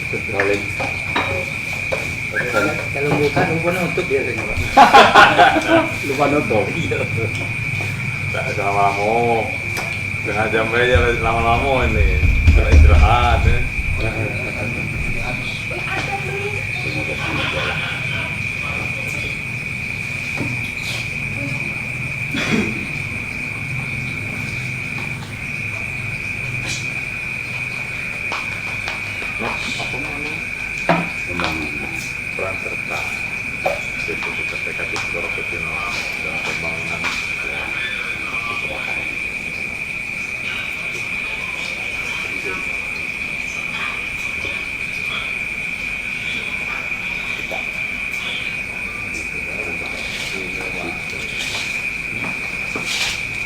Rolling. Kalau buka lupa nutup biasanya Pak. Lupa nutup. Tak lama-lama. Setengah jam aja lama-lama ini. Sudah istirahat ya. Peran serta DPD KPK di Provinsi dalam pembangunan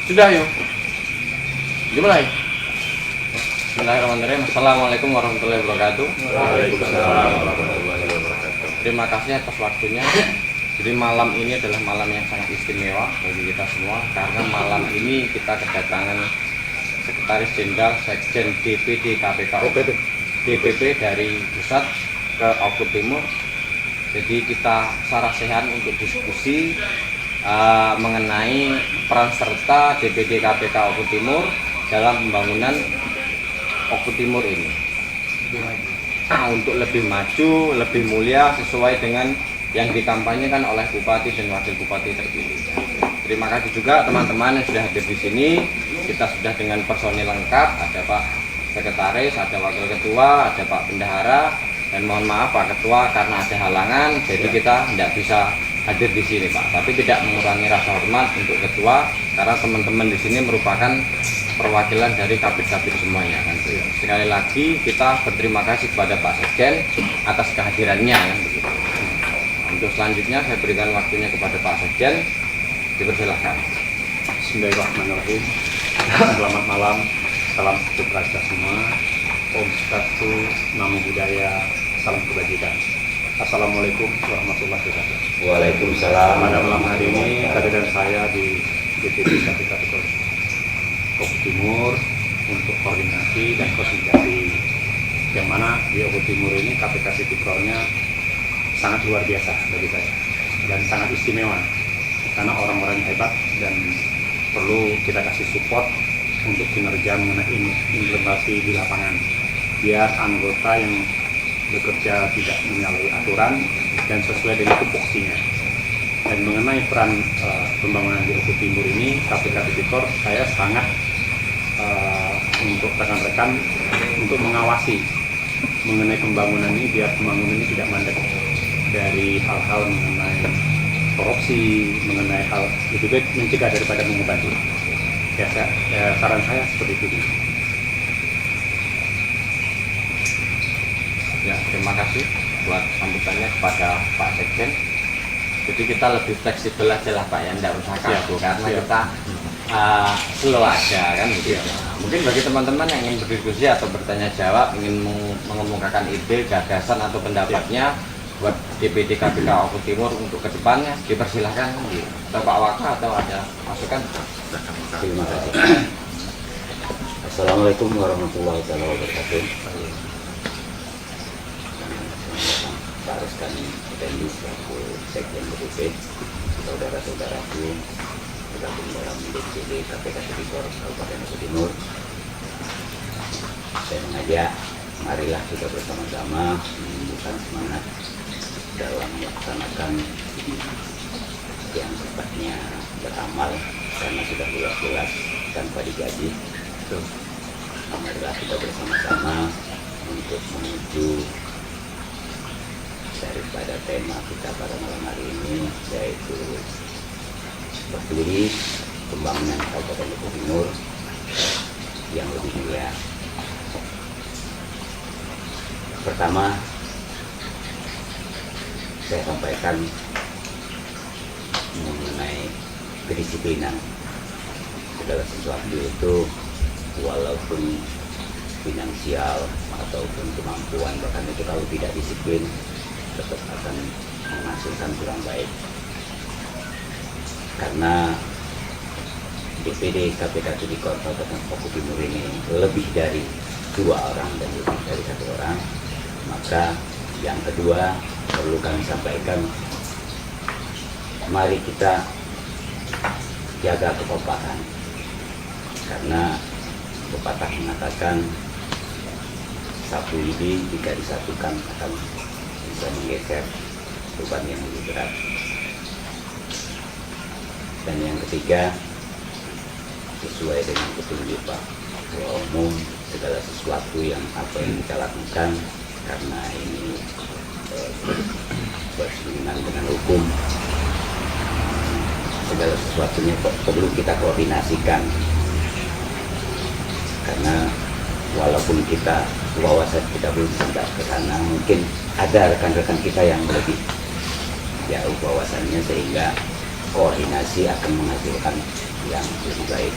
Sudah yuk, dimulai. Bismillahirrahmanirrahim. Assalamualaikum warahmatullahi wabarakatuh. Waalaikumsalam warahmatullahi wabarakatuh. Terima kasih atas waktunya. Jadi malam ini adalah malam yang sangat istimewa bagi kita semua karena malam ini kita kedatangan Sekretaris Jenderal Sekjen DPD KPK DPP dari pusat ke Oku Timur. Jadi kita sarasehan untuk diskusi mengenai peran serta DPD KPK Oku Timur dalam pembangunan Oku Timur ini untuk lebih maju, lebih mulia sesuai dengan yang dikampanyekan oleh Bupati dan Wakil Bupati terpilih. Terima kasih juga teman-teman yang sudah hadir di sini. Kita sudah dengan personil lengkap, ada Pak Sekretaris, ada Wakil Ketua, ada Pak Bendahara, dan mohon maaf Pak Ketua karena ada halangan, jadi kita tidak bisa hadir di sini Pak. Tapi tidak mengurangi rasa hormat untuk Ketua karena teman-teman di sini merupakan perwakilan dari kabit-kabit semuanya kan. Sekali lagi kita berterima kasih kepada Pak Sekjen atas kehadirannya kan begitu. Untuk selanjutnya saya berikan waktunya kepada Pak Sekjen. Dipersilahkan. Bismillahirrahmanirrahim. Selamat malam, salam sejahtera semua. Om Swastiastu, Namo Buddhaya, salam kebajikan. Assalamualaikum warahmatullahi wabarakatuh. Waalaikumsalam. Pada malam hari ini kehadiran saya di DPD KPK Oku Timur untuk koordinasi dan konsolidasi, yang mana di Oku Timur ini KPK Tipikornya sangat luar biasa bagi saya dan sangat istimewa karena orang-orangnya hebat dan perlu kita kasih support untuk kinerja mengenai implementasi di lapangan biar anggota yang bekerja tidak menyalahi aturan dan sesuai dengan tupoksinya. Dan mengenai peran pembangunan di Oku Timur ini, KPK Tipikor saya sangat untuk rekan-rekan untuk mengawasi mengenai pembangunan ini biar pembangunan ini tidak mandek dari hal-hal mengenai korupsi, mengenai hal lebih baik mencegah daripada mengobati. Ya, saran saya seperti itu. Ya, terima kasih buat sambutannya kepada Pak Sekjen. Jadi kita lebih fleksibel aja lah Pak ya, tidak usah kaku karena kita slow aja kan gitu. Mungkin bagi teman-teman yang ingin berdiskusi atau bertanya jawab, ingin mengemukakan ide, gagasan atau pendapatnya buat DPD KPK Oku Timur untuk kedepannya, dipersilahkan gitu. Atau Pak Waka atau ada masukan. Terima kasih. Assalamualaikum warahmatullahi wabarakatuh. Pak Reskani Effendi selaku Sekjen DPP, saudara-saudaraku tergabung dalam DPD KPK Tipikor Kabupaten Oku Timur. Saya mengajak, marilah kita bersama-sama menumbuhkan semangat dalam melaksanakan yang sifatnya beramal karena sudah jelas-jelas tanpa digaji. Marilah kita bersama-sama untuk menuju daripada tema kita pada malam hari ini, yaitu berdiri pembangunan Kabupaten Oku Timur yang lebih mulia. Pertama, saya sampaikan mengenai kedisiplinan. Segala sesuatu itu walaupun finansial ataupun kemampuan, bahkan itu kalau tidak disiplin tetap akan menghasilkan kurang baik. Karena DPD KPK Tipikor Kabupaten Oku Timur ini lebih dari 2 orang dan lebih dari 1 orang, maka Maka yang kedua perlu kami sampaikan, mari kita jaga kekompakan, karena pepatah mengatakan sapu lidi jika disatukan akan bisa menggeser beban yang lebih berat. Dan yang ketiga, sesuai dengan petunjuk Pak Ketua Umum, segala sesuatu yang apa yang kita lakukan karena ini bersinggungan dengan hukum, segala sesuatunya perlu kita koordinasikan, karena walaupun kita wawasan kita belum sampai ke sana, mungkin ada rekan-rekan kita yang lebih jauh wawasannya, sehingga koordinasi akan menghasilkan yang lebih baik.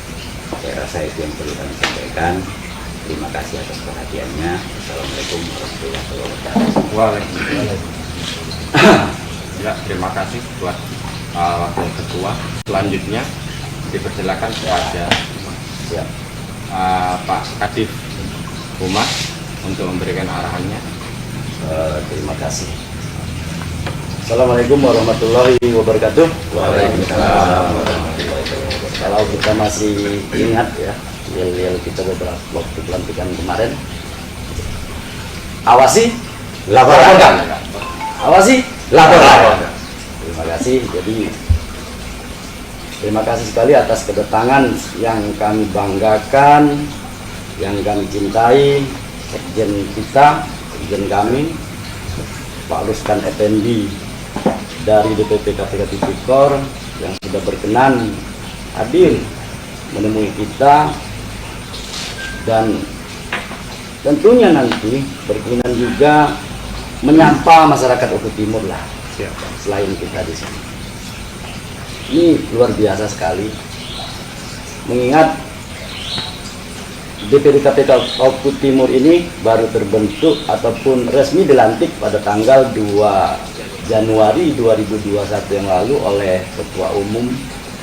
Saya rasa itu yang perlu kami sampaikan. Terima kasih atas perhatiannya. Assalamualaikum warahmatullahi wabarakatuh. Waalaikumsalam. Ya, terima kasih buat Wakil Ketua. Selanjutnya dipersilakan kepada Pak Kadif Humas untuk memberikan arahannya. Terima kasih. Assalamualaikum warahmatullahi wabarakatuh. Waalaikumsalam. Kalau kita masih ingat ya, yel-yel kita beberapa waktu pelantikan kemarin, awasi, laporkan. Awasi, laporkan. Terima kasih. Jadi terima kasih sekali atas kedatangan yang kami banggakan, yang kami cintai, sekjen kita, sekjen kami, Pak Ruskan Effendi dari DPP KPK Tipikor yang sudah berkenan hadir menemui kita, dan tentunya nanti berkenan juga menyapa masyarakat Oku Timur lah. Selain kita di sini, ini luar biasa sekali, mengingat DPD KPK Oku Timur ini baru terbentuk ataupun resmi dilantik pada tanggal 2 Januari 2021 yang lalu oleh Ketua Umum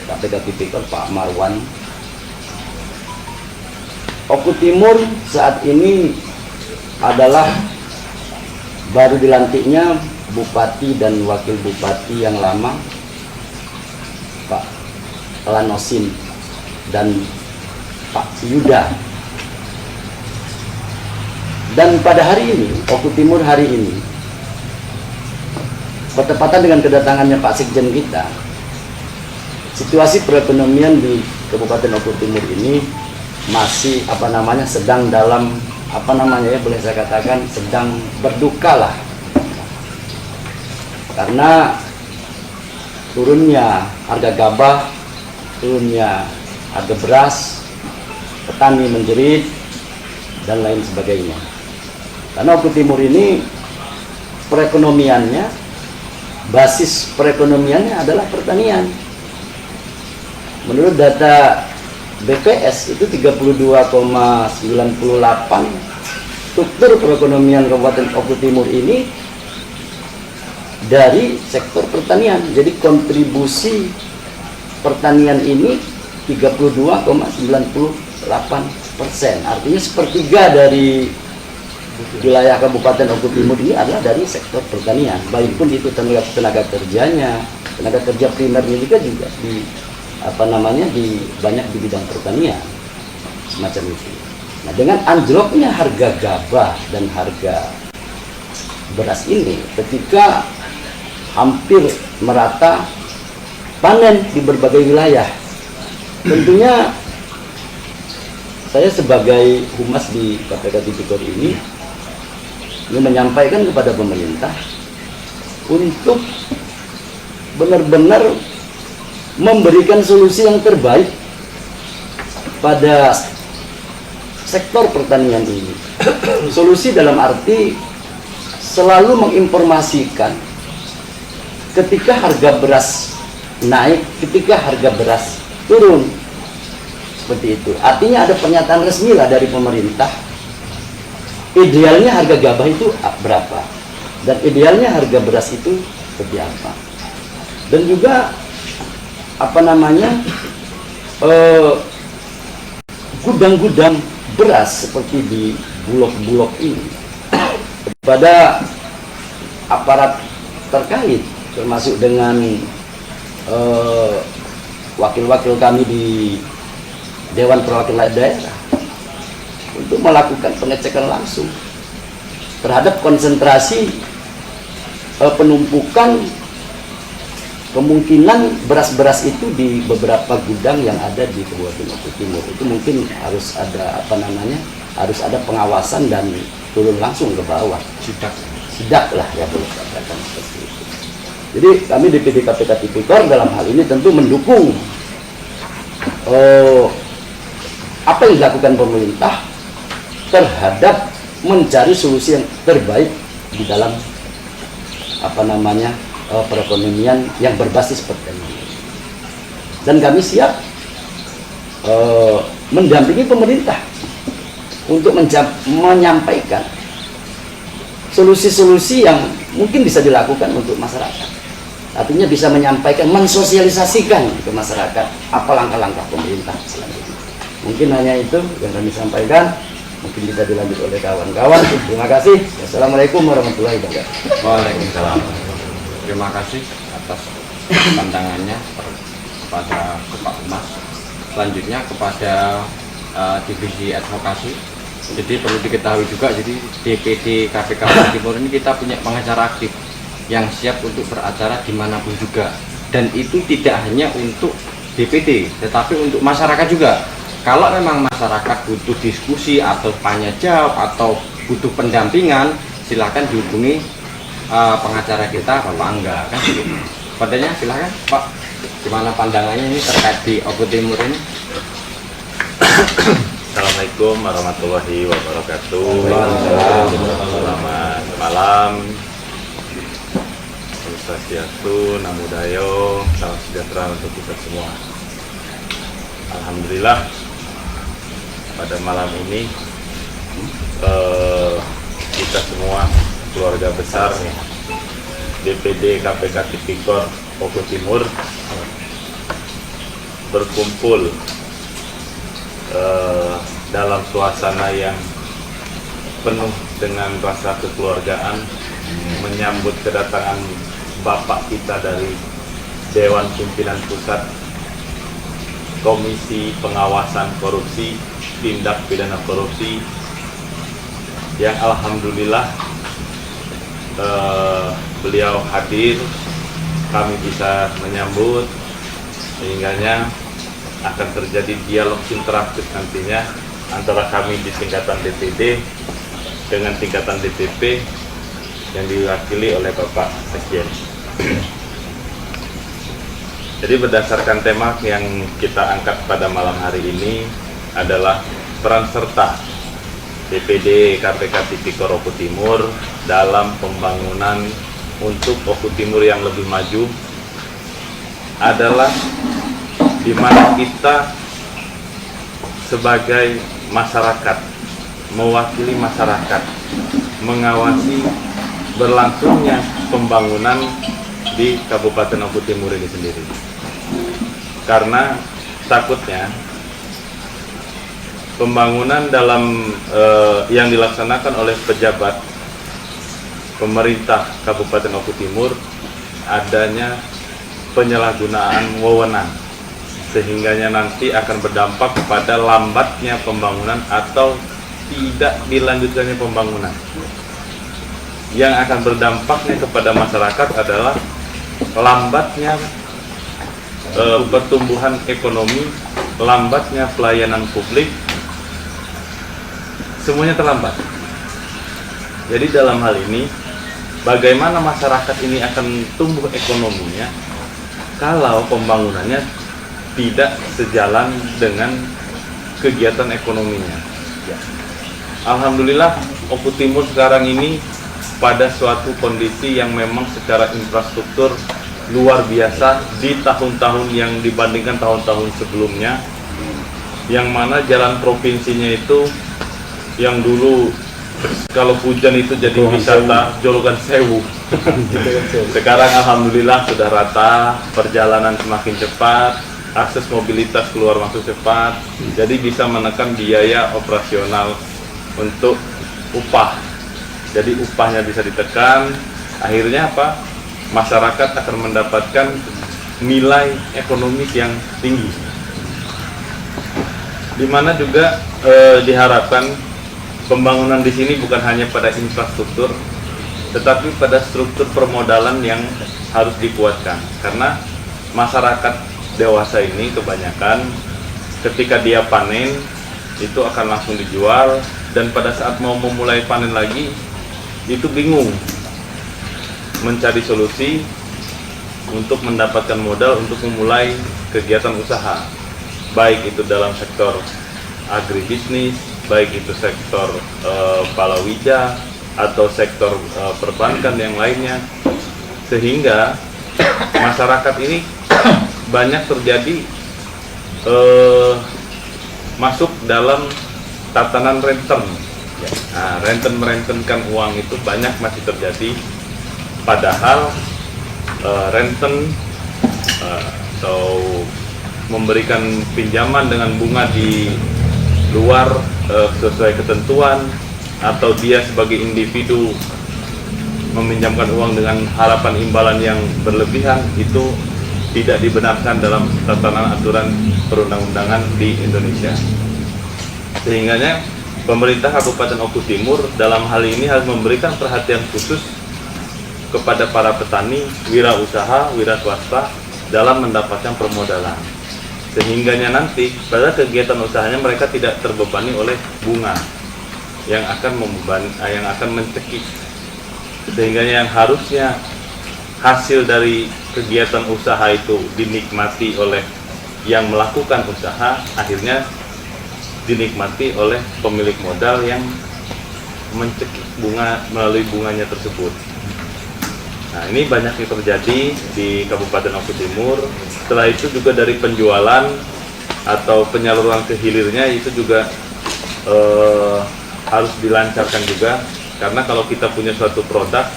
KPK Tipikor Pak Marwan. Oku Timur saat ini adalah baru dilantiknya Bupati dan Wakil Bupati yang lama, Pak Lanosin dan Pak Yuda. Dan pada hari ini, Oku Timur hari ini, bertepatan dengan kedatangannya Pak Sekjen kita, situasi perekonomian di Kabupaten Oku Timur ini masih sedang dalam boleh saya katakan sedang berduka lah, karena turunnya harga gabah, turunnya harga beras, petani menjerit dan lain sebagainya. Karena Oku Timur ini perekonomiannya, basis perekonomiannya adalah pertanian. Menurut data BPS itu 32,98 struktur perekonomian Kabupaten Oku Timur ini dari sektor pertanian. Jadi kontribusi pertanian ini 32,98%. Artinya sepertiga dari wilayah Kabupaten Oku Timur ini adalah dari sektor pertanian. Baik pun itu tenaga kerjanya, tenaga kerja primernya juga banyak di bidang pertanian semacam itu. Nah, dengan anjloknya harga gabah dan harga beras ini, ketika hampir merata panen di berbagai wilayah, tentunya saya sebagai humas di KPK Tipikor ini menyampaikan kepada pemerintah untuk benar-benar memberikan solusi yang terbaik pada sektor pertanian ini. Solusi dalam arti selalu menginformasikan ketika harga beras naik, ketika harga beras turun, seperti itu. Artinya ada pernyataan resmi lah dari pemerintah, idealnya harga gabah itu berapa, dan idealnya harga beras itu seperti apa. Dan juga gudang-gudang beras seperti di Bulog-Bulog ini pada aparat terkait, termasuk dengan wakil-wakil kami di Dewan Perwakilan Daerah untuk melakukan pengecekan langsung terhadap konsentrasi penumpukan kemungkinan beras-beras itu di beberapa gudang yang ada di Kabupaten Oku Timur. Itu mungkin harus ada harus ada pengawasan dan turun langsung ke bawah. Sidak lah ya, boleh katakan seperti itu. Jadi kami DPD KPK Tipikor dalam hal ini tentu mendukung apa yang dilakukan pemerintah terhadap mencari solusi yang terbaik di dalam perekonomian yang berbasis pertanian. Dan kami siap mendampingi pemerintah untuk menyampaikan solusi-solusi yang mungkin bisa dilakukan untuk masyarakat. Artinya bisa menyampaikan, mensosialisasikan ke masyarakat apa langkah-langkah pemerintah selanjutnya. Mungkin hanya itu yang kami sampaikan. Mungkin bisa dilanjut oleh kawan-kawan. Terima kasih. Assalamualaikum warahmatullahi wabarakatuh. Waalaikumsalam. Terima kasih atas pandangannya kepada Pak Humas. Selanjutnya kepada Divisi Advokasi. Jadi perlu diketahui juga, jadi DPD KPK Timur ini kita punya pengacara aktif yang siap untuk beracara dimanapun juga. Dan itu tidak hanya untuk DPD, tetapi untuk masyarakat juga. Kalau memang masyarakat butuh diskusi atau tanya jawab atau butuh pendampingan, silakan dihubungi pengacara kita Bapak Angga, kan gitu. Padanya silakan Pak, gimana pandangannya ini terkait di Oku Timur ini? Assalamualaikum warahmatullahi wabarakatuh. Waalaikumsalam. Selamat malam. Swastiastu, Namo Buddhaya, salam sejahtera untuk kita semua. Alhamdulillah pada malam ini kita semua keluarga besar DPD KPK Tipikor Oku Timur berkumpul dalam suasana yang penuh dengan rasa kekeluargaan menyambut kedatangan Bapak kita dari Dewan Pimpinan Pusat Komisi Pengawasan Korupsi, Tindak Pidana Korupsi, yang alhamdulillah beliau hadir, kami bisa menyambut, sehingganya akan terjadi dialog interaktif nantinya antara kami di tingkatan DPD dengan tingkatan DPP yang diwakili oleh Bapak Sekjen. Jadi berdasarkan tema yang kita angkat pada malam hari ini adalah peran serta DPD KPK Tipikor Oku Timur dalam pembangunan untuk Oku Timur yang lebih maju, adalah di mana kita sebagai masyarakat, mewakili masyarakat, mengawasi berlangsungnya pembangunan di Kabupaten Oku Timur ini sendiri. Karena takutnya pembangunan dalam yang dilaksanakan oleh pejabat pemerintah Kabupaten Oku Timur adanya penyalahgunaan wewenang, sehingganya nanti akan berdampak kepada lambatnya pembangunan atau tidak dilanjutkannya pembangunan. Yang akan berdampaknya kepada masyarakat adalah lambatnya pertumbuhan ekonomi, lambatnya pelayanan publik, semuanya terlambat. Jadi dalam hal ini, bagaimana masyarakat ini akan tumbuh ekonominya kalau pembangunannya tidak sejalan dengan kegiatan ekonominya. Alhamdulillah Oku Timur sekarang ini pada suatu kondisi yang memang secara infrastruktur luar biasa di tahun-tahun yang dibandingkan tahun-tahun sebelumnya, yang mana jalan provinsinya itu yang dulu kalau hujan itu jadi wisata Jologan Sewu. Sekarang alhamdulillah sudah rata, perjalanan semakin cepat, akses mobilitas keluar masuk cepat, jadi bisa menekan biaya operasional untuk upah jadi upahnya bisa ditekan, akhirnya apa? Masyarakat akan mendapatkan nilai ekonomis yang tinggi. Di mana juga diharapkan pembangunan di sini bukan hanya pada infrastruktur, tetapi pada struktur permodalan yang harus dikuatkan. Karena masyarakat dewasa ini kebanyakan ketika dia panen itu akan langsung dijual, dan pada saat mau memulai panen lagi itu bingung mencari solusi untuk mendapatkan modal untuk memulai kegiatan usaha, baik itu dalam sektor agribisnis, baik itu sektor palawija atau sektor perbankan yang lainnya, sehingga masyarakat ini banyak terjadi masuk dalam tatanan renten. Nah, merentenkan uang itu banyak masih terjadi, padahal renten atau memberikan pinjaman dengan bunga di luar sesuai ketentuan, atau dia sebagai individu meminjamkan uang dengan harapan imbalan yang berlebihan, itu tidak dibenarkan dalam tatanan aturan perundang-undangan di Indonesia. Sehingganya pemerintah Kabupaten Oku Timur dalam hal ini harus memberikan perhatian khusus kepada para petani, wirausaha, wira swasta dalam mendapatkan permodalan. Sehingganya nanti pada kegiatan usahanya mereka tidak terbebani oleh bunga yang akan mencekik. Sehingganya yang harusnya hasil dari kegiatan usaha itu dinikmati oleh yang melakukan usaha, akhirnya dinikmati oleh pemilik modal yang mencekik bunga melalui bunganya tersebut. Nah, ini banyak yang terjadi di Kabupaten Oku Timur. Setelah itu juga dari penjualan atau penyaluran ke hilirnya itu juga harus dilancarkan juga, karena kalau kita punya suatu produk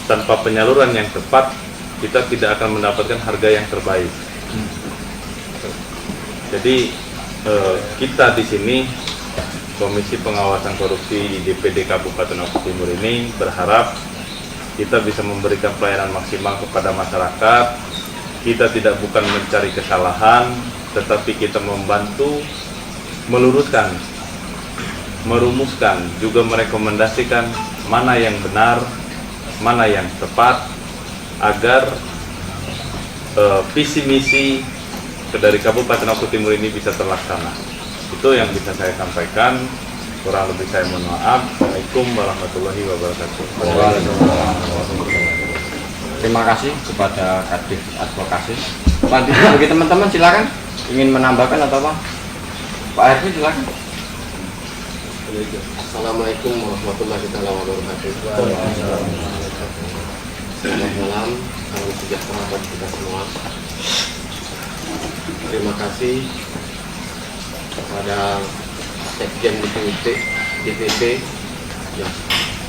tanpa penyaluran yang tepat, kita tidak akan mendapatkan harga yang terbaik. Jadi kita di sini Komisi Pengawasan Korupsi DPD Kabupaten Oku Timur ini berharap kita bisa memberikan pelayanan maksimal kepada masyarakat. Kita tidak bukan mencari kesalahan, tetapi kita membantu meluruskan, merumuskan, juga merekomendasikan mana yang benar, mana yang tepat, agar visi misi dari Kabupaten Oku Timur ini bisa terlaksana. Itu yang bisa saya sampaikan. Kurang lebih saya mohon maaf. Assalamualaikum warahmatullahi wabarakatuh. Terima kasih kepada Kadif Advokasi. Bagi teman-teman silakan ingin menambahkan atau apa? Pak Herfi silakan. Assalamualaikum warahmatullahi wabarakatuh. Selamat malam, salam sejahtera bagi kita semua. Terima kasih kepada Sekjen DPP yang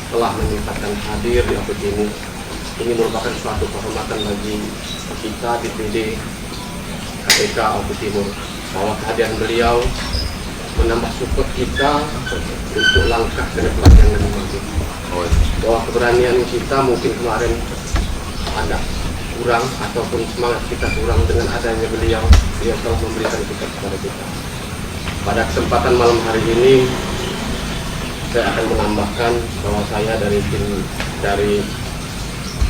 telah menyempatkan hadir di Oku Timur. Ini merupakan suatu kehormatan bagi kita DPD KPK Oku Timur, bahwa kehadiran beliau menambah support kita untuk langkah ke depan yang lebih maju. Bahwa keberanian kita mungkin kemarin ada kurang, ataupun semangat kita kurang, dengan adanya beliau telah memberikan kita kepada kita. Pada kesempatan malam hari ini saya akan menambahkan bahwa saya dari tim dari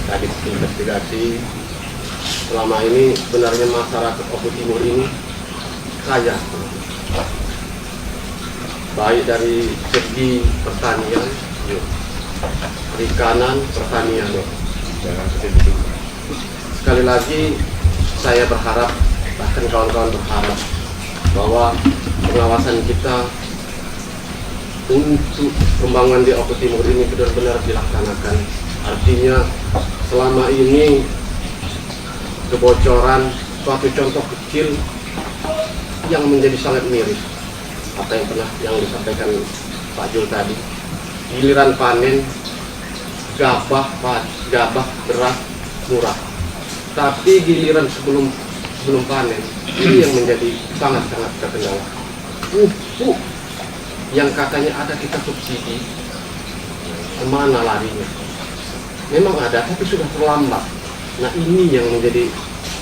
Kadif Investigasi, selama ini sebenarnya masyarakat Oku Timur ini kaya, baik dari segi pertanian, perikanan, pertanian. Sekali lagi saya berharap, bahkan kawan-kawan berharap, bahwa pengawasan kita untuk pembangunan di Oku Timur ini benar-benar dilaksanakan. Artinya selama ini kebocoran suatu contoh kecil yang menjadi sangat miris apa yang disampaikan Pak Jul tadi. Giliran panen gabah beras murah, tapi giliran sebelum panen ini yang menjadi sangat-sangat terkendala. Pupuk yang katanya ada kita subsidi kemana larinya. Memang ada, tapi sudah terlambat. Nah ini yang menjadi,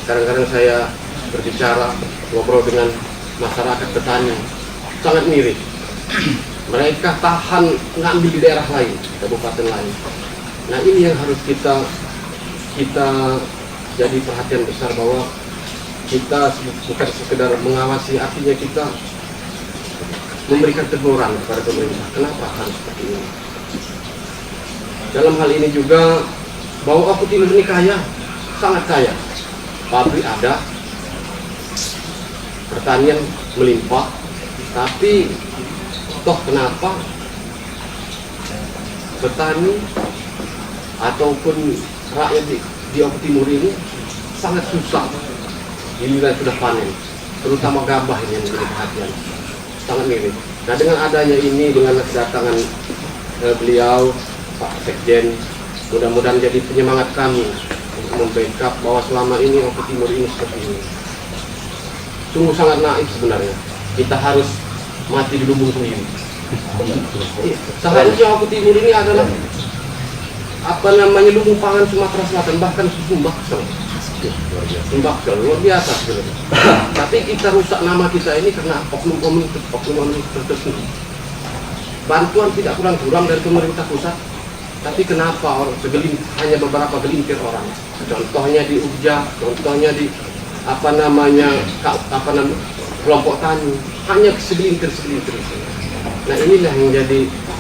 kadang-kadang saya berbicara, ngobrol dengan masyarakat petani, sangat mirip. Mereka tahan ngambil di daerah lain, kabupaten lain. Nah ini yang harus kita jadi perhatian besar, bahwa kita bukan sekedar mengawasi, artinya kita memberikan teguran kepada pemerintah. Kenapa harus seperti ini? Dalam hal ini juga, bahwa Oku Timur ini kaya, sangat kaya. Pabrik ada, pertanian melimpah, tapi toh kenapa petani ataupun rakyat di Oku Timur ini sangat susah giliran sudah panen, terutama gabah ini yang menjadi perhatian, sangat mirip. Nah dengan adanya ini, dengan kedatangan beliau Pak Sekjen, mudah-mudahan jadi penyemangat kami untuk membackup bahwa selama ini Oku Timur ini seperti ini. Sungguh sangat naif sebenarnya, kita harus mati di lumbung sendiri. Seharusnya Oku Timur ini adalah lumbung pangan Sumatera Selatan, bahkan Sumbaksel. Sumbaksel luar biasa sebenarnya. Tapi kita rusak nama kita ini karena oknum tertentu. Bantuan tidak kurang-kurang dari pemerintah pusat, tapi kenapa hanya beberapa gelintir orang? Contohnya di Ujah, contohnya di kelompok tani, hanya segelintir. Nah inilah yang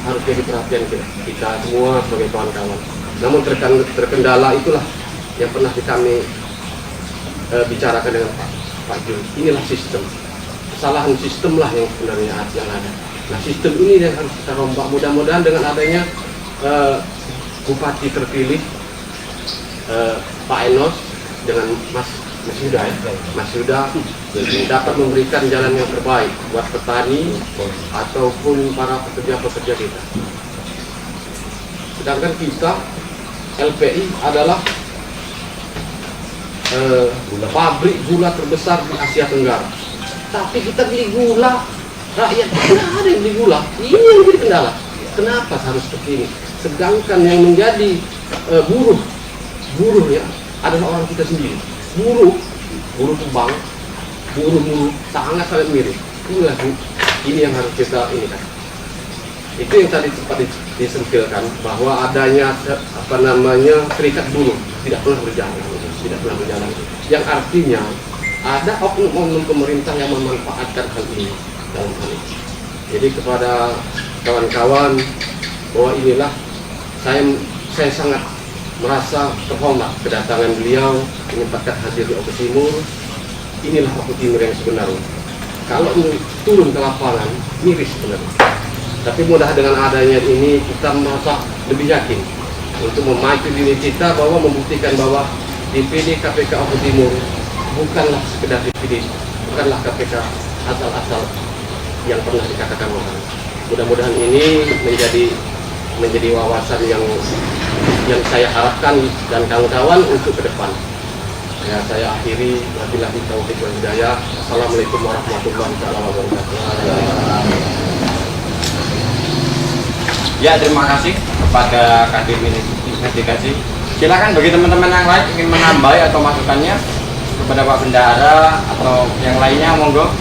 harus jadi perhatian kita semua sebagai kawan-kawan. Namun terkendala itulah yang pernah kami bicarakan dengan Pak Jun. Inilah sistem, kesalahan sistem lah yang sebenarnya yang ada. Nah sistem ini yang harus kita rombak. Mudah-mudahan dengan adanya Bupati terpilih Pak Enos dengan Mas Yuda dapat memberikan jalan yang terbaik buat petani ataupun para pekerja-pekerja kita. Sedangkan kita LPI adalah pabrik gula terbesar di Asia Tenggara. Tapi kita beli gula, rakyat tidak ada yang beli gula. Ini yang jadi kendala. Kenapa harus seperti ini? Sedangkan yang menjadi buruh ya adalah orang kita sendiri. Buruh tebang, buruh sangat mirip. Ini yang harus kita ini kan. Itu yang tadi sempat disentilkan, bahwa adanya serikat buruh tidak pernah berjalan, yang artinya ada oknum-oknum pemerintah yang memanfaatkan hal ini dalam hal ini. Jadi kepada kawan-kawan, bahwa inilah saya sangat merasa terhormat kedatangan beliau menyempatkan hadir di Oku Timur. Inilah Oku Timur yang sebenarnya. Kalau turun ke lapangan miris sebenarnya. Tapi mudah dengan adanya ini kita merasa lebih yakin untuk memacu diri kita, bahwa membuktikan bahwa DPD KPK Oku Timur bukanlah sekedar DPD, bukanlah KPK asal-asal yang pernah dikatakan orang. Mudah-mudahan ini menjadi wawasan yang saya harapkan dan kawan-kawan untuk ke depan. Ya, saya akhiri, wabillahi taufiq wal hidayah. Assalamualaikum warahmatullahi wabarakatuh. Ya, terima kasih kepada Kadif Investigasi. Silakan bagi teman-teman yang lain ingin menambah atau masukannya kepada Pak Bendahara atau yang lainnya, monggo.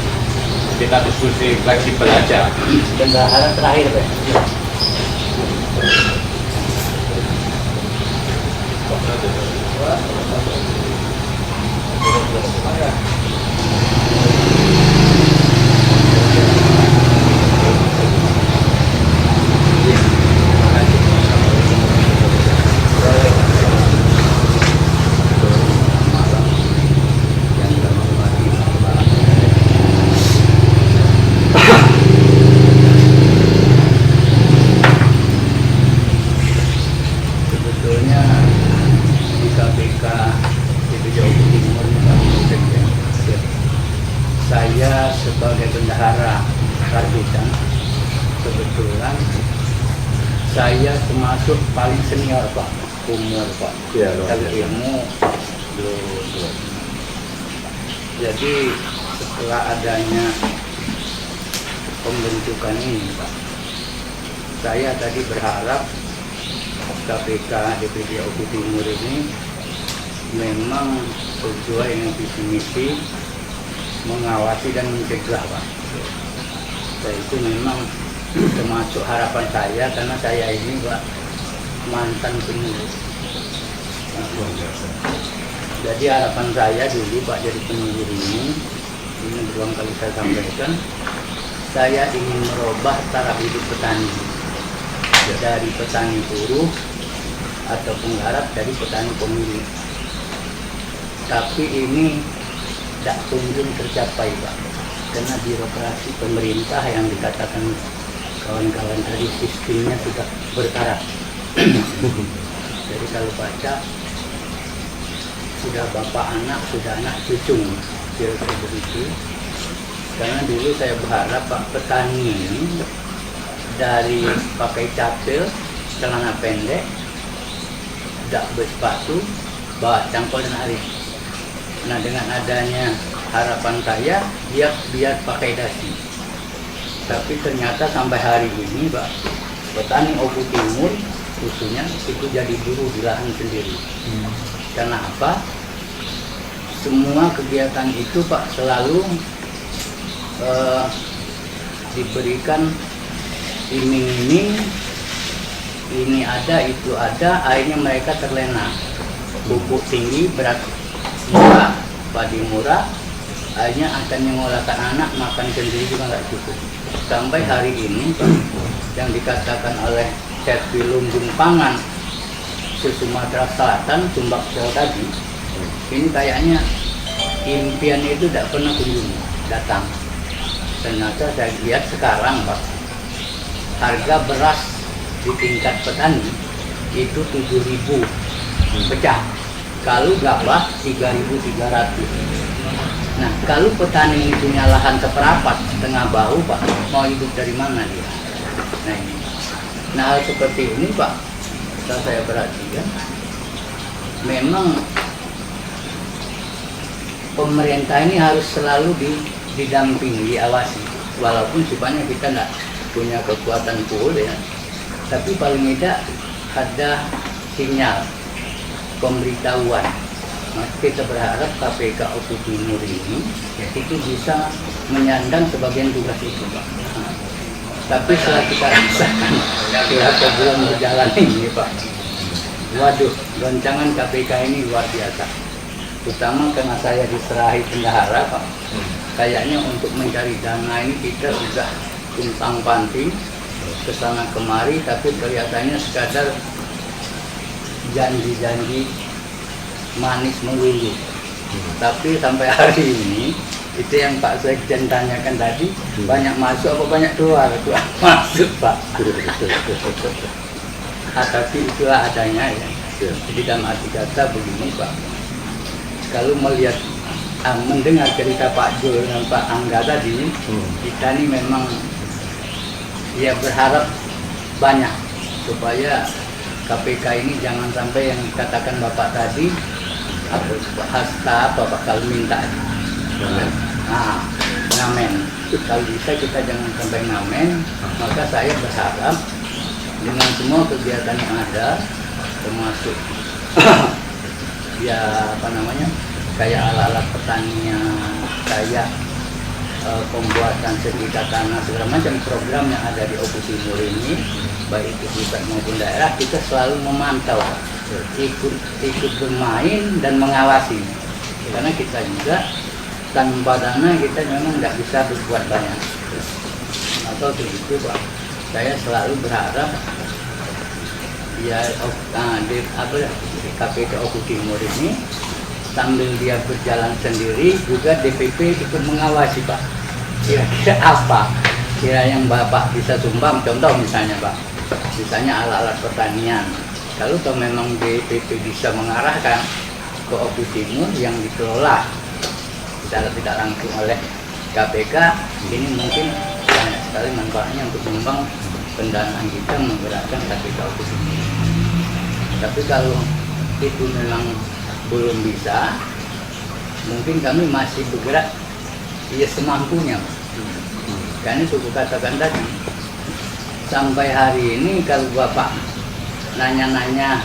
Kita diskusi fleksibel aja. Bendahara terakhir, Pak. Sebetulnya di KPK itu Oku Timur, saya sebagai bendahara Karbitan, kebetulan saya termasuk paling senior Pak, umur Pak. Iya, Kalau ilmu belum. Jadi setelah adanya pembentukan ini Pak, saya tadi berharap KPK DPD Oku Timur ini memang sesuai dengan visi misi mengawasi dan mencegah, Pak. Dan itu memang termasuk harapan saya, karena saya ini, Pak, mantan penyuluh. Jadi harapan saya dulu, Pak, jadi penyuluh ini berulang kali saya sampaikan, saya ingin merubah cara hidup petani dari petani buruh atau penggarap jadi petani pemilik. Tapi ini tidak kunjung tercapai, Pak, karena birokrasi pemerintah yang dikatakan kawan-kawan tadi sistemnya sudah berkarat. Jadi kalau baca sudah bapak anak, sudah anak cucu, kira-kira begitu. Karena dulu saya berharap, Pak, petani ini dari pakai capil, celana pendek, tidak bersepatu, bawa cangkul dan arit. Nah, dengan adanya harapan saya, dia biar pakai dasi. Tapi ternyata sampai hari ini, Pak, petani Oku Timur khususnya itu jadi buruh di lahan sendiri. Karena apa? Semua kegiatan itu, Pak, selalu diberikan iming-iming, ini ada, itu ada, akhirnya mereka terlena. Pupuk tinggi, berat murah, padi murah, akhirnya akan menyekolahkan anak, makan sendiri juga nggak cukup. Sampai hari ini, Pak, yang dikatakan oleh Serpi Lumbung Pangan Sumatera Selatan, Sumbaksel tadi, ini kayaknya impian itu tidak pernah kunjung datang. Ternyata saya lihat sekarang, Pak, harga beras di tingkat petani itu 7.000 pecah. Kalau gabah 3.300. Nah, kalau petani ini punya lahan seperempat, setengah bahu, Pak, mau hidup dari mana dia? Nah, ini. Nah, hal seperti ini, Pak, setelah saya perhatikan, memang pemerintah ini harus selalu didampingi, diawasi. Walaupun sifatnya kita tidak punya kekuatan full, ya, tapi paling tidak ada sinyal pemberitahuan. Nah, kita berharap KPK Oku Timur ini itu bisa menyandang sebagian tugas itu, Pak. Nah, tapi setelah kita rasakan beberapa bulan berjalan ini, Pak, waduh, goncangan KPK ini luar biasa. Terutama karena saya diserahi bendahara, Pak. Kayaknya untuk mencari dana ini kita sudah tumpang panting kesana kemari, tapi kelihatannya sekadar janji-janji manis melulu. Tapi sampai hari ini, itu yang Pak Sekjen tanyakan tadi, banyak masuk apa banyak keluar? Keluar masuk, Pak. Tapi itulah adanya, ya. Jadi dalam arti kata begini, Pak, kalau melihat mendengar cerita Pak Jul dan Pak Angga tadi, kita ini memang ya berharap banyak supaya KPK ini jangan sampai yang dikatakan Bapak tadi, hasta apa Pak, kalau minta, nah, ngamen. Kalau bisa kita jangan sampai ngamen. Maka saya berharap dengan semua kegiatan yang ada, termasuk ya apa namanya, kayak alat-alat pertanian, kayak pembuatan sertifikat tanah, segala macam program yang ada di Oku Timur ini, baik itu pusat maupun daerah, kita selalu memantau, ikut bermain dan mengawasi. Karena kita juga tanpa dana kita memang tidak bisa berbuat banyak. Atau begitu, Pak, saya selalu berharap ya KPK Oku Timur ini sambil dia berjalan sendiri juga DPP ikut mengawasi, Pak. Kira-kira apa? Kira yang Bapak bisa sumbang, contoh misalnya, Pak, misalnya alat-alat pertanian. Kalau memang DPP bisa mengarahkan ke Oku Timur yang dikelola secara tidak langsung oleh KPK, ini mungkin banyak sekali manfaatnya untuk menyumbang pendanaan kita menggerakkan KPK Oku Timur. Tapi kalau itu memang belum bisa, mungkin kami masih bergerak ya semampunya. Karena itu katakan tadi, sampai hari ini kalau Bapak nanya-nanya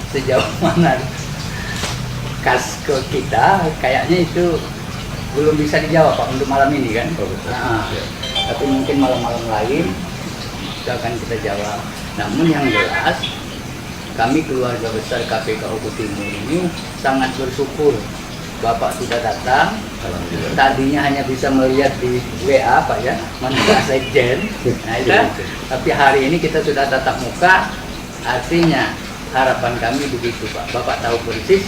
sejauh mana kas ke kita, kayaknya itu belum bisa dijawab Pak untuk malam ini kan. Nah, tapi mungkin malam-malam lain itu akan kita jawab. Namun yang jelas kami keluarga besar KPK Oku Timur ini sangat bersyukur Bapak sudah datang. Tadinya hanya bisa melihat di WA Pak ya, mantan sekjen. Nah itu, tapi hari ini kita sudah tatap muka. Artinya harapan kami begitu Pak. Bapak tahu persis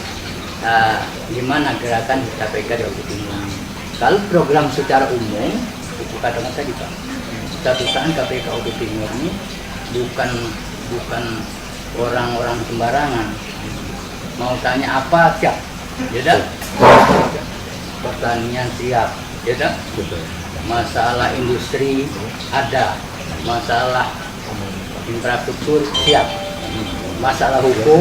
gimana gerakan KPK di Oku Timur ini. Kalau program secara umum, itu katakan tadi Pak, statusan KPK Oku Timur ini bukan orang-orang sembarangan. Mau tanya apa siap, ya dah. Pertanian siap, ya dah. Masalah industri ada, masalah infrastruktur siap, masalah hukum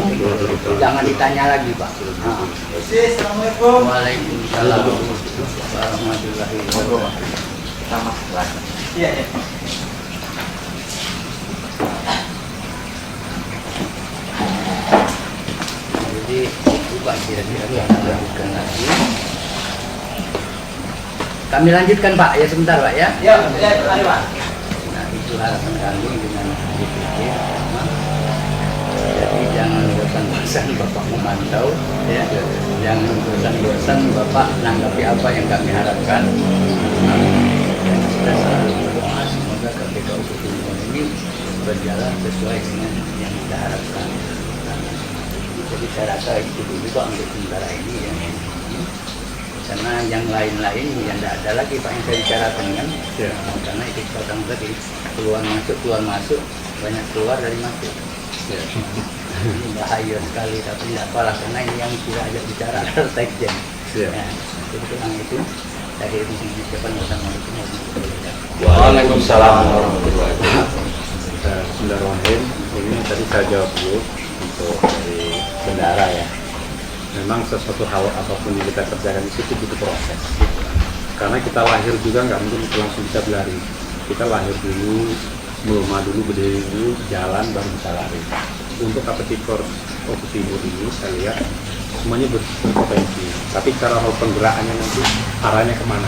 jangan ditanya lagi Pak. Nah. Assalamualaikum. Waalaikumsalam warahmatullahi wabarakatuh. Iya. Jadi itu Pak kira-kira kita lanjutkan lagi. Kami lanjutkan Pak ya sebentar Pak ya. Ya, mari Pak. Nah itu harapan kami dengan DPD. Jadi jangan bosan-bosan Bapak memantau, ya. Jangan bosan-bosan Bapak menanggapi apa yang kami harapkan. Dan kita selalu berdoa semoga KPK Oku Timur ini berjalan sesuai dengan yang kita harapkan. Jadi saya rasa itu dulu Pak untuk sementara ini ya. Karena yang lain-lain yang tidak ada lagi Pak yang saya bicarakan kan. Ya. Karena itu potong tadi keluar masuk banyak keluar dari masuk. Ya. Ini bahaya sekali tapi tidak apalah karena ini yang tidak ajak bicara adalah sekjen. Ya. Ya, kebetulan itu dari itu ucapan wassalamualaikum warahmatullahi wabarakatuh. Waalaikumsalam warahmatullahi wabarakatuh. Bismillahirrahmanirrahim. Ini tadi saya jawab dulu untuk dari bendara ya. Memang sesuatu hal apapun yang kita kerjakan di situ butuh proses. Karena kita lahir juga nggak mungkin langsung bisa berlari. Kita lahir dulu, melemah dulu, berdiri dulu, jalan baru bisa lari. Untuk kompetitor Oku Timur ini saya lihat semuanya berpotensi. Tapi cara hal penggerakannya nanti arahnya kemana?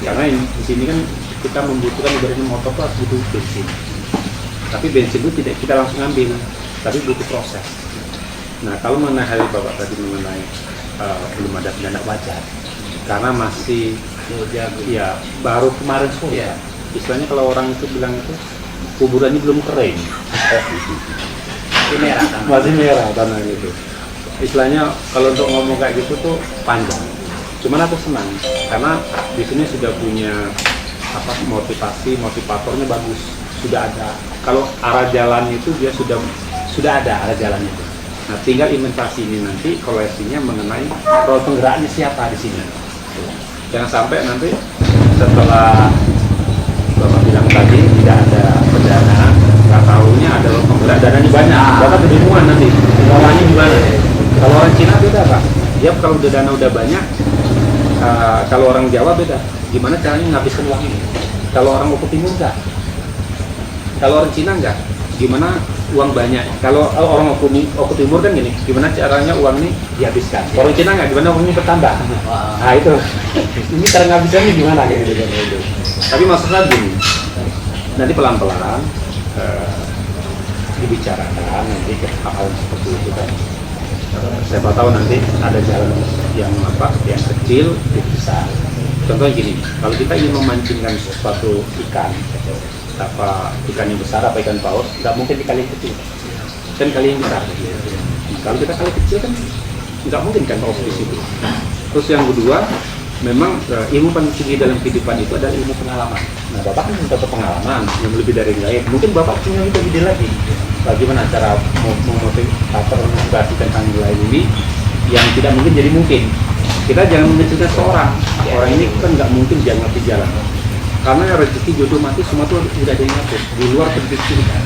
Karena di sini kan kita membutuhkan ibaratnya motor itu harus butuh bensin. Tapi bensin itu tidak kita langsung ambil, tapi butuh proses. Nah kalau mengenai hal Bapak tadi mengenai belum ada pendanaan wajar, karena masih ya baru kemarin sore. Ya. Istilahnya kalau orang itu bilang itu kuburannya belum kering, Ini merah kan? masih merah tanah itu. Istilahnya kalau untuk ngomong kayak gitu tuh panjang. Cuman aku senang karena di sini sudah punya apa motivatornya bagus, sudah ada. Kalau arah jalan itu dia sudah ada arah jalannya itu. Nah tinggal inventasi ini nanti koleksinya mengenai role penggeraknya siapa di sini. Jangan sampai nanti setelah Bapak bilang tadi tidak ada pendanaan, nggak tahunya ada role penggerak, dananya banyak, Bapak kebingungan nanti ngolahnya gimana. Kalau orang Cina beda Pak, dia kalau udah dana udah banyak, kalau orang Jawa beda, gimana caranya ngabiskan uang ini. Kalau orang Oku Timur enggak, kalau orang Cina enggak, gimana uang banyak. Kalau orang Oku Timur kan gini, gimana caranya uang ini dihabiskan. Orang Cina enggak, gimana uangnya bertambah. Nah itu, ini cara ngabisannya gimana kayak gitu kan itu. Tapi maksudnya gini, nanti pelan-pelan dibicarakan nanti ke hal seperti itu kan. Siapa tahu nanti ada jalan yang kecil, yang besar. Contohnya gini, kalau kita ingin memancingkan suatu ikan, ikan yang besar apa ikan paus, nggak mungkin di kali yang kecil, kan kali yang besar. Kalau kita kali kecil kan nggak mungkin ikan paus di situ. Terus yang kedua, memang ilmu paling tinggi dalam kehidupan itu adalah ilmu pengalaman. Nah, Bapak kan dapat pengalaman yang lebih dari yang lain. Mungkin Bapak punya lebih ide lagi. Bagaimana cara memotivasi tentang nilai ini yang tidak mungkin jadi mungkin. Kita jangan mengecilkan seorang. Orang ini kan nggak mungkin dia ngerti jalan. Karena rezeki jodoh mati semua itu udah ada yang ngatur. Di luar prediksi kita.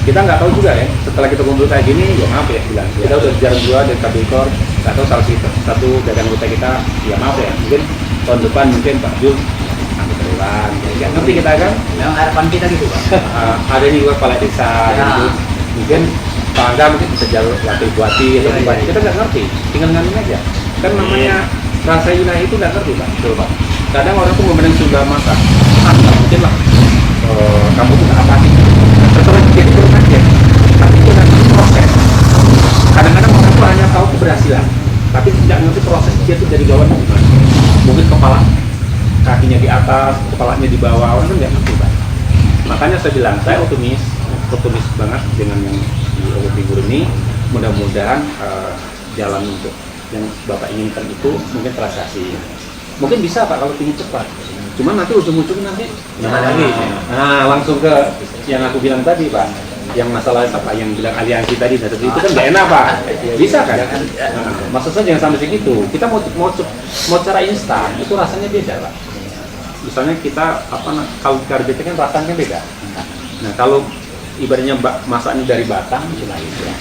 Kita nggak tahu juga ya. Setelah kita kumpul kayak gini, ya maaf ya bilang. Kita udah jalan dua dari KPKOR. Nggak tahu salah satu dari anggota kita. Ya maaf ya. Mungkin tahun depan mungkin Pak Jul nggak ngerti kita kan. Memang harapan kita gitu Pak. Ada nih kepala desa gitu. mungkin Pak Angga mungkin bisa jalur latih buati atau buati, kita nggak ngerti, tinggal ngamin aja. Kan namanya rasa wilayah itu nggak ngerti Pak, betul Pak. Kadang orang tuh ngomongin sudah masak, nggak mungkin lah. Kamu tuh nggak apa sih? Terserah jadi turun aja. Tapi itu nanti proses. Kadang-kadang orang tuh hanya tahu keberhasilan, tapi tidak ngerti proses dia tuh dari bawah gimana. Mungkin kepala, kakinya di atas, kepalanya di bawah, orang kan nggak ngerti Pak. Makanya saya bilang, saya optimis banget dengan yang di Ogo Timur ini. Mudah-mudahan jalan untuk yang Bapak inginkan itu mungkin terrealisasi. Mungkin bisa Pak kalau ingin cepat. Cuman nanti ujung-ujungnya nanti gimana lagi? Nah, langsung ke yang aku bilang tadi Pak. Yang masalah apa yang bilang aliansi tadi, itu kan nggak enak Pak. Bisa kan? Nah, maksud saya jangan sampai segitu. Kita mau cara instan itu rasanya beda Pak. Misalnya kita kalau karbit kan rasanya beda. Nah kalau ibaratnya masaknya dari batang itu lain ya.